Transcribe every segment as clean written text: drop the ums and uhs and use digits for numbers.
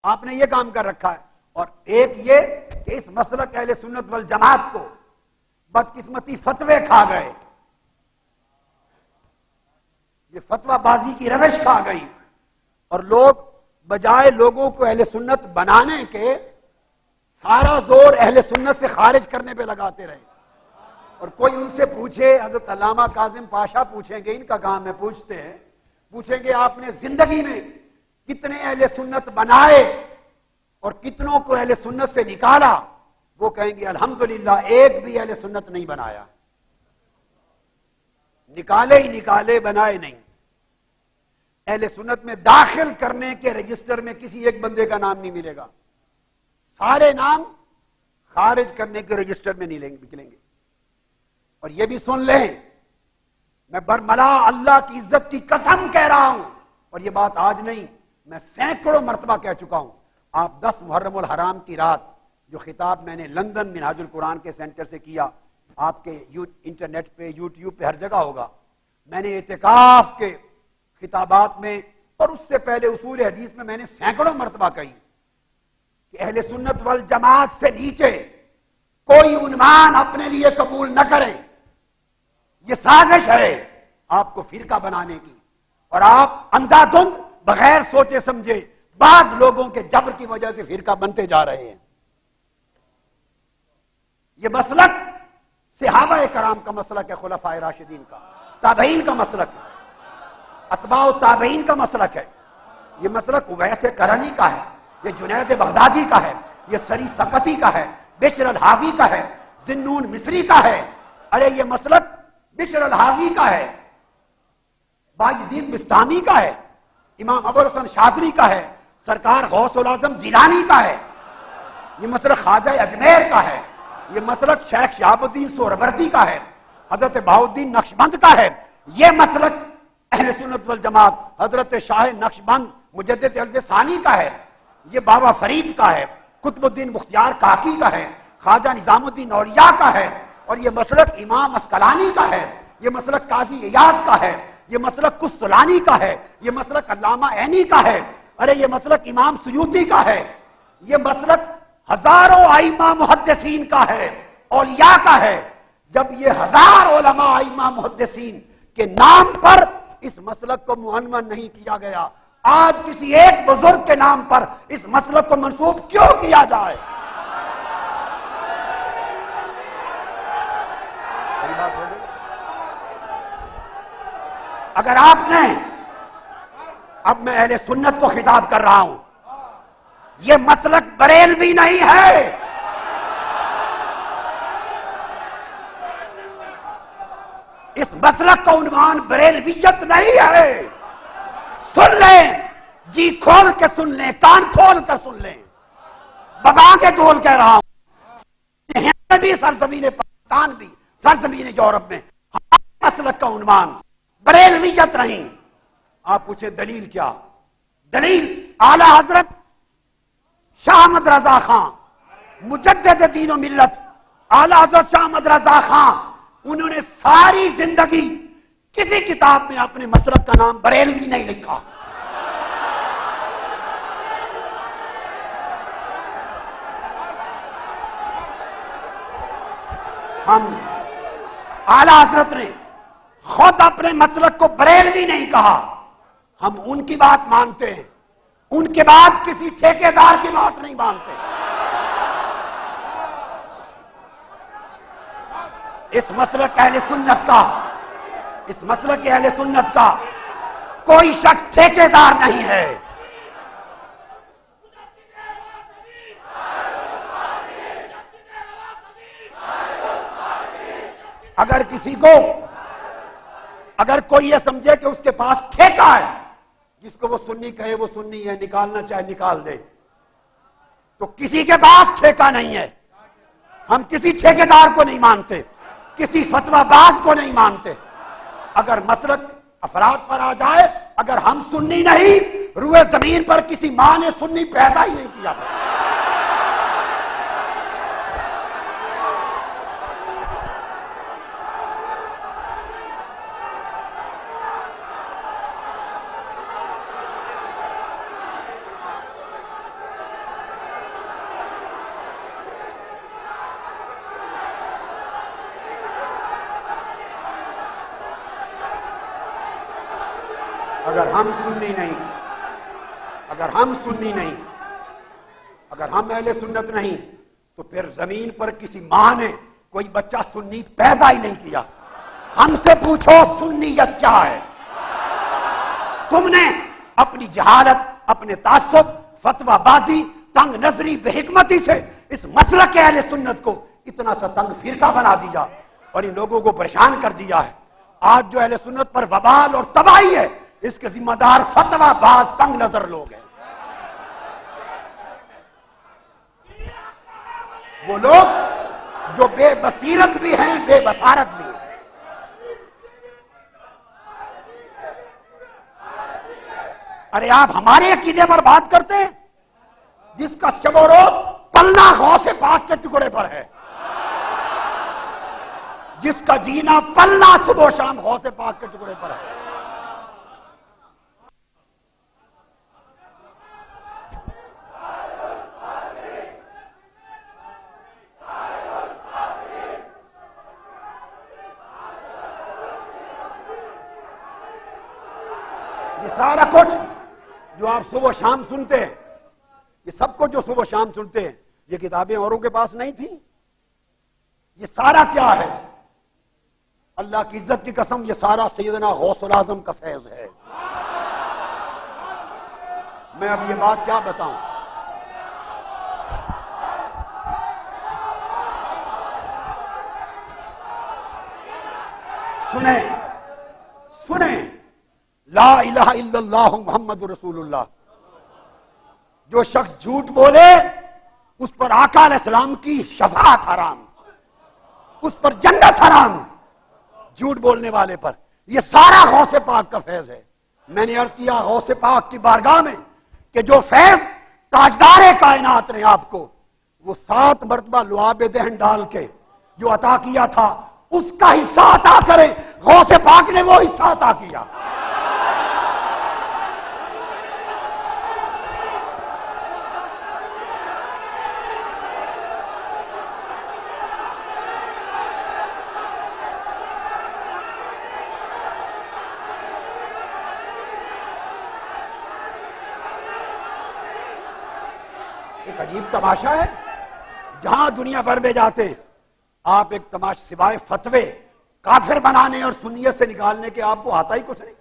آپ نے یہ کام کر رکھا ہے. اور ایک یہ کہ اس مسلک اہل سنت والجماعت کو بدقسمتی فتوے کھا گئے، یہ فتوہ بازی کی روش کھا گئی، اور لوگ بجائے لوگوں کو اہل سنت بنانے کے سارا زور اہل سنت سے خارج کرنے پہ لگاتے رہے. اور کوئی ان سے پوچھے، حضرت علامہ کاظم پاشا پوچھیں گے، ان کا کام ہے پوچھتے ہیں، پوچھیں گے آپ نے زندگی میں کتنے اہل سنت بنائے اور کتنوں کو اہل سنت سے نکالا؟ وہ کہیں گے الحمدللہ ایک بھی اہل سنت نہیں بنایا. نکالے ہی نکالے، بنائے نہیں. اہل سنت میں داخل کرنے کے رجسٹر میں کسی ایک بندے کا نام نہیں ملے گا، سارے نام خارج کرنے کے رجسٹر میں نہیں نکلیں گے. اور یہ بھی سن لیں، میں برملا اللہ کی عزت کی قسم کہہ رہا ہوں، اور یہ بات آج نہیں، میں سینکڑوں مرتبہ کہہ چکا ہوں. آپ 10 محرم الحرام کی رات جو خطاب میں نے لندن منہاج القرآن کے سینٹر سے کیا، آپ کے انٹرنیٹ پہ یوٹیوب پہ ہر جگہ ہوگا. میں نے اعتکاف کے خطابات میں اور اس سے پہلے اصول حدیث میں نے سینکڑوں مرتبہ کہی کہ اہل سنت والجماعت سے نیچے کوئی عنوان اپنے لیے قبول نہ کریں. یہ سازش ہے آپ کو فرقہ بنانے کی، اور آپ اندھا دھند بغیر سوچے سمجھے بعض لوگوں کے جبر کی وجہ سے فرقہ بنتے جا رہے ہیں. یہ مسلک صحابہ کرام کا مسلک ہے، خلفائے راشدین کا، تابعین کا مسلک ہے، اتباع و تابعین کا مسلک ہے. یہ مسلک اویس کرنی کا ہے، یہ جنید بغدادی کا ہے، یہ سری سقطی کا ہے، بشر الحاوی کا ہے، ذنون مصری کا ہے. ارے یہ مسلک بشر الحاوی کا ہے، بایزید بستامی کا ہے، امام ابوالحسن شاذلی کا ہے، سرکار غوث الاعظم جیلانی کا ہے. یہ مسلک خواجہ اجمیر کا ہے، یہ مسلک شیخ شہاب الدین سہروردی کا ہے، حضرت بہاؤالدین نقشبند کا ہے. یہ مسلک اہل سنت والجماعت حضرت شاہ نقشبند مجدد الف ثانی کا ہے. یہ بابا فرید کا ہے، قطب الدین مختیار کاکی کا ہے، خواجہ نظام الدین اولیاء کا ہے. اور یہ مسلک امام اسقلانی کا ہے، یہ مسلک قاضی ایاز کا ہے، یہ مسلک قسطلانی کا ہے، یہ مسلک علامہ عینی کا ہے. ارے یہ مسلک امام سیوطی کا ہے. یہ مسلک ہزاروں ائمہ محدثین کا ہے، اولیاء کا ہے. جب یہ 1000 علماء ائمہ محدثین کے نام پر اس مسلک کو معنون نہیں کیا گیا، آج کسی ایک بزرگ کے نام پر اس مسلک کو منسوب کیوں کیا جائے؟ اگر آپ نے، اب میں اہل سنت کو خطاب کر رہا ہوں، یہ مسلک بریلوی نہیں ہے. اس مسلک کا عنوان بریلویت نہیں ہے. سن لیں، جی کھول کے سن لیں، کان کھول کر سن لیں، ببا کے ڈول کہہ رہا ہوں. ہند بھی، سرزمین پاکستان بھی، سرزمین یورپ میں ہمارے مسلک کا عنوان بریلویت نہیں. آپ پوچھیں دلیل کیا؟ دلیل اعلی حضرت شاہ احمد رضا خان مجدد دین و ملت، اعلی حضرت شاہ احمد رضا خان، انہوں نے ساری زندگی کسی کتاب میں اپنے مسلک کا نام بریلوی نہیں لکھا. ہم اعلی حضرت نے خود اپنے مسلک کو بریلوی نہیں کہا. ہم ان کی بات مانتے ہیں، ان کے بعد کسی ٹھیکیدار کی بات نہیں مانتے. اس مسلک اہل سنت کا، اس مسلک اہل سنت کا کوئی شخص ٹھیکیدار نہیں ہے. اگر کسی کو، اگر کوئی یہ سمجھے کہ اس کے پاس ٹھیکہ ہے، جس کو وہ سنی کہے وہ سنی ہے، نکالنا چاہے نکال دے، تو کسی کے پاس ٹھیکہ نہیں ہے. ہم کسی ٹھیکیدار کو نہیں مانتے، کسی فتویٰ باز کو نہیں مانتے. اگر مسلک افراد پر آ جائے، اگر ہم سنی نہیں، روئے زمین پر کسی ماں نے سنی پیدا ہی نہیں کیا تھا. اگر ہم سنی نہیں، اگر ہم سنی نہیں، اگر ہم اہل سنت نہیں، تو پھر زمین پر کسی ماں نے کوئی بچہ سنی پیدا ہی نہیں کیا۔ ہم سے پوچھو سنیت کیا ہے؟ تم نے اپنی جہالت، اپنے تعصب، فتوی بازی، تنگ نظری، بے حکمتی سے اس مسلک اہل سنت کو اتنا سا تنگ فرقہ بنا دیا اور ان لوگوں کو پریشان کر دیا ہے۔ آج جو اہل سنت پر وبال اور تباہی ہے، اس کے ذمہ دار فتوی باز تنگ نظر لوگ ہیں۔ وہ لوگ جو بے بصیرت بھی ہیں، بے بصارت بھی ہیں۔ ارے آپ ہمارے عقیدے پر بات کرتے ہیں جس کا شب و روز پلنا غوث پاک کے ٹکڑے پر ہے، جس کا جینا پلنا صبح و شام غوث پاک کے ٹکڑے پر ہے۔ یہ سارا کچھ جو آپ صبح و شام سنتے ہیں، یہ سب کچھ جو صبح و شام سنتے ہیں، یہ کتابیں اوروں کے پاس نہیں تھیں؟ یہ سارا کیا ہے؟ اللہ کی عزت کی قسم، یہ سارا سیدنا غوث العظم کا فیض ہے۔ میں اب یہ بات کیا بتاؤں؟ سنیں لا الہ الا اللہ محمد رسول اللہ۔ جو شخص جھوٹ بولے اس پر آقا علیہ السلام کی شفاعت حرام، اس پر جنت حرام، جھوٹ بولنے والے پر۔ یہ سارا غوث پاک کا فیض ہے۔ میں نے عرض کیا غوث پاک کی بارگاہ میں کہ جو فیض تاجدار کائنات نے آپ کو وہ 7 مرتبہ لعاب دہن ڈال کے جو عطا کیا تھا، اس کا حصہ عطا کرے۔ غوث پاک نے وہ حصہ عطا کیا۔ ایک عجیب تماشا ہے، جہاں دنیا بھر میں جاتے ہیں آپ ایک تماشا سوائے فتوے کافر بنانے اور سنیت سے نکالنے کے آپ کو آتا ہی کچھ نہیں۔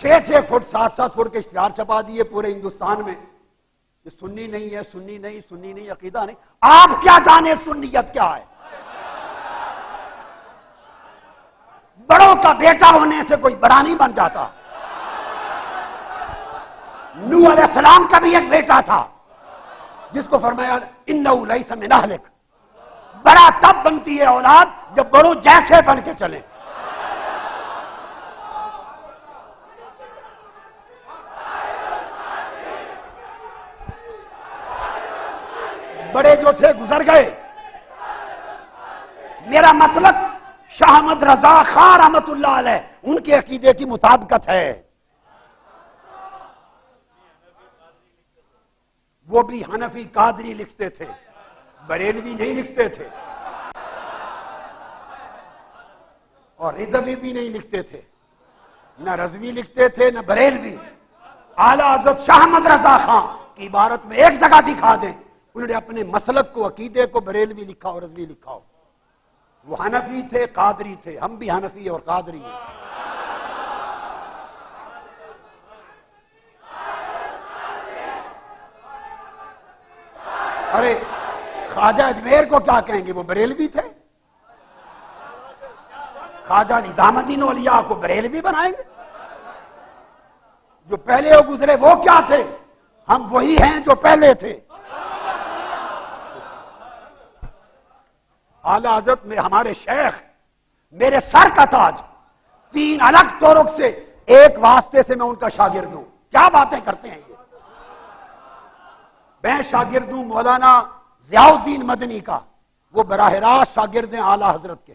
6 فٹ 7 فٹ کے اشتہار چھپا دیے پورے ہندوستان میں، یہ سنی نہیں ہے، سنی نہیں، سنی نہیں، عقیدہ نہیں۔ آپ کیا جانے سنیت کیا ہے؟ بڑوں کا بیٹا ہونے سے کوئی بڑا نہیں بن جاتا۔ نوح علیہ السلام کا بھی ایک بیٹا تھا جس کو فرمایا انہو لیس من اہلک۔ بڑا تب بنتی ہے اولاد جب بڑوں جیسے بن کے چلیں۔ بڑے جو تھے گزر گئے۔ میرا مسلک شاہ احمد رضا خان رحمت اللہ علیہ ان کے عقیدے کی مطابقت ہے۔ وہ بھی حنفی قادری لکھتے تھے، بریلوی نہیں لکھتے تھے، اور رضوی بھی نہیں لکھتے تھے، نہ رضوی لکھتے تھے نہ بریلوی۔ اعلیٰ حضرت شاہ احمد رضا خان کی عبارت میں ایک جگہ دکھا دیں انہوں نے اپنے مسلک کو، عقیدے کو بریلوی لکھا اور رضوی لکھا ہو۔ وہ حنفی تھے، قادری تھے، ہم بھی حنفی اور قادری ہیں۔ ارے خواجہ اجمیر کو کیا کہیں گے؟ وہ بریلوی تھے۔ خواجہ نظام الدین اولیاء کو بریلوی بنائیں گے؟ جو پہلے وہ گزرے وہ کیا تھے؟ ہم وہی ہیں جو پہلے تھے۔ اعلیٰ حضرت میں ہمارے شیخ میرے سر کا تاج، 3 الگ طرق سے ایک واسطے سے میں ان کا شاگرد ہوں۔ کیا باتیں کرتے ہیں یہ؟ میں شاگرد ہوں مولانا ضیاء الدین مدنی کا، وہ براہ راست شاگرد ہیں اعلیٰ حضرت کے۔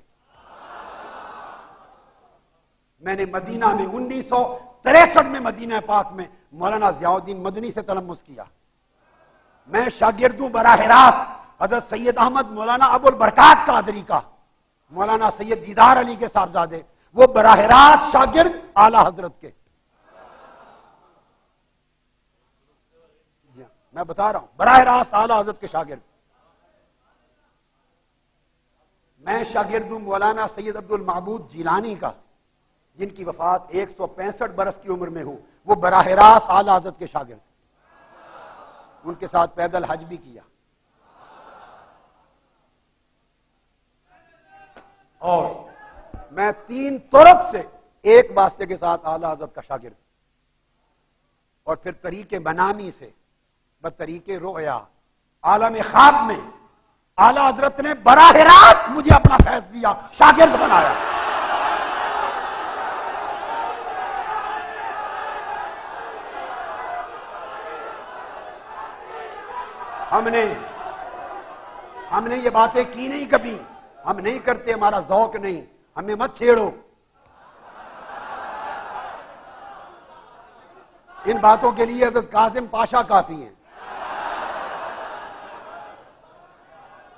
میں نے مدینہ میں 1963 میں مدینہ پاک میں مولانا ضیاء الدین مدنی سے تلمس کیا۔ میں شاگرد ہوں براہ راست حضرت سید احمد مولانا ابو البرکات قادری کا، مولانا سید دیدار علی کے صاحبزادے، وہ براہ راست شاگرد اعلیٰ حضرت کے۔ میں بتا رہا ہوں براہ راست اعلیٰ حضرت کے شاگرد. میں شاگرد ہوں مولانا سید عبد المعبود جیلانی کا، جن کی وفات 165 برس کی عمر میں ہو. وہ براہ راست اعلیٰ حضرت کے شاگرد، ان کے ساتھ پیدل حج بھی کیا. اور میں 3 طرق سے ایک واسطے کے ساتھ اعلیٰ حضرت کا شاگرد، اور پھر طریق منامی سے بطریق رؤیا عالم خواب میں اعلیٰ حضرت نے براہ راست مجھے اپنا فیض دیا، شاگرد بنایا. ہم نے یہ باتیں کی نہیں کبھی، ہم نہیں کرتے، ہمارا ذوق نہیں، ہمیں مت چھیڑو. ان باتوں کے لیے حضرت کاظم پاشا کافی ہیں.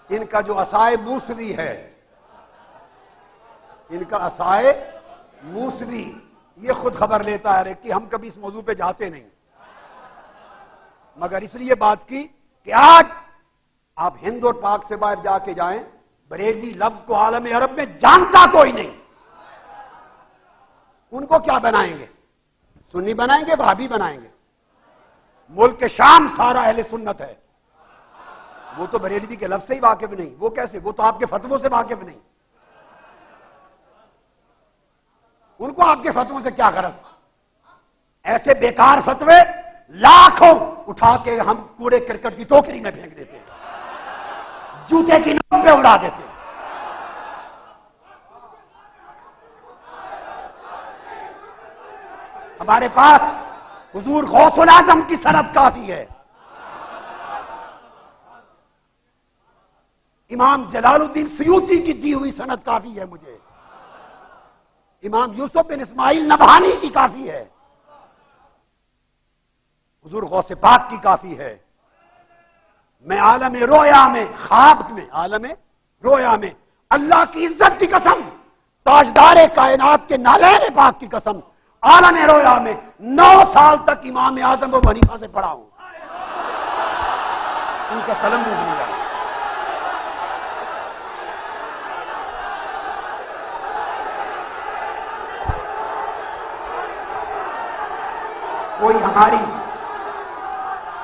ان کا جو عصائے موسوی ہے، ان کا عصائے موسوی، یہ خود خبر لیتا ہے کہ ہم کبھی اس موضوع پہ جاتے نہیں، مگر اس لیے بات کی کہ آج آپ ہند اور پاک سے باہر جا کے جائیں، بریلوی لفظ کو عالم عرب میں جانتا کوئی نہیں. ان کو کیا بنائیں گے؟ سنی بنائیں گے، وہابی بنائیں گے؟ ملک شام سارا اہل سنت ہے، وہ تو بریلوی کے لفظ سے ہی واقف نہیں. وہ کیسے؟ وہ تو آپ کے فتووں سے واقف نہیں. ان کو آپ کے فتووں سے کیا غرض؟ ایسے بیکار فتوے لاکھوں اٹھا کے ہم کوڑے کرکٹ کی ٹوکری میں پھینک دیتے ہیں، جوتے کی نوک پہ اڑا دیتے ہیں. ہمارے پاس حضور غوث العظم کی سند کافی ہے، امام جلال الدین سیوطی کی دی ہوئی سند کافی ہے، مجھے امام یوسف بن اسماعیل نبہانی کی کافی ہے، حضور غوث پاک کی کافی ہے. میں عالم رویا میں، خواب میں، عالم رویا میں اللہ کی عزت کی قسم، تاجدار کائنات کے نالین پاک کی قسم، عالم رویا میں 9 سال تک امام اعظم ابو حنیفہ سے پڑھا ہوں، ان کا تلمذ لیا.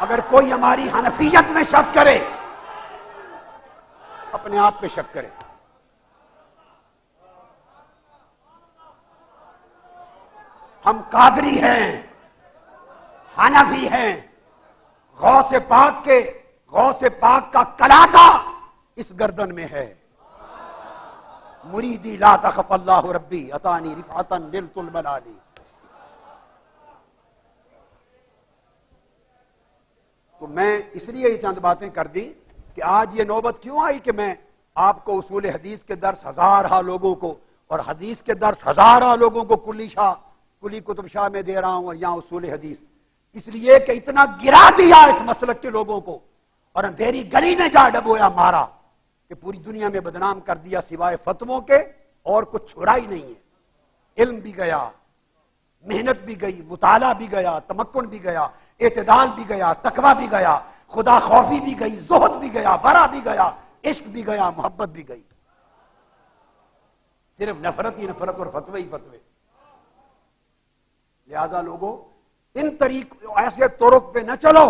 اگر کوئی ہماری حنفیت میں شک کرے، اپنے آپ پہ شک کرے. ہم قادری ہیں، حنفی ہیں. غوث پاک کا کلاتا اس گردن میں ہے. مریدی لا تخف اللہ ربی اتانی رفعتا نلت الملالی. تو میں اس لیے یہ چند باتیں کر دی کہ آج یہ نوبت کیوں آئی کہ میں آپ کو اصول حدیث کے درس ہزارہ لوگوں کو اور حدیث کے درس ہزارہ لوگوں کو کلی کتب شاہ میں دے رہا ہوں، اور یہاں اصول حدیث، اس لیے کہ اتنا گرا دیا اس مسلک کے لوگوں کو اور اندھیری گلی میں جا ڈبویا مارا کہ پوری دنیا میں بدنام کر دیا، سوائے فتووں کے اور کچھ چھوڑا ہی نہیں ہے. علم بھی گیا، محنت بھی گئی، مطالعہ بھی گیا، تمکن بھی گیا، اعتدال بھی گیا، تقوی بھی گیا، خدا خوفی بھی گئی، زہد بھی گیا، ورع بھی گیا، عشق بھی گیا، محبت بھی گئی. صرف نفرت ہی نفرت اور فتوے ہی فتوے. لہذا لوگوں ان ایسے طرق پہ نہ چلو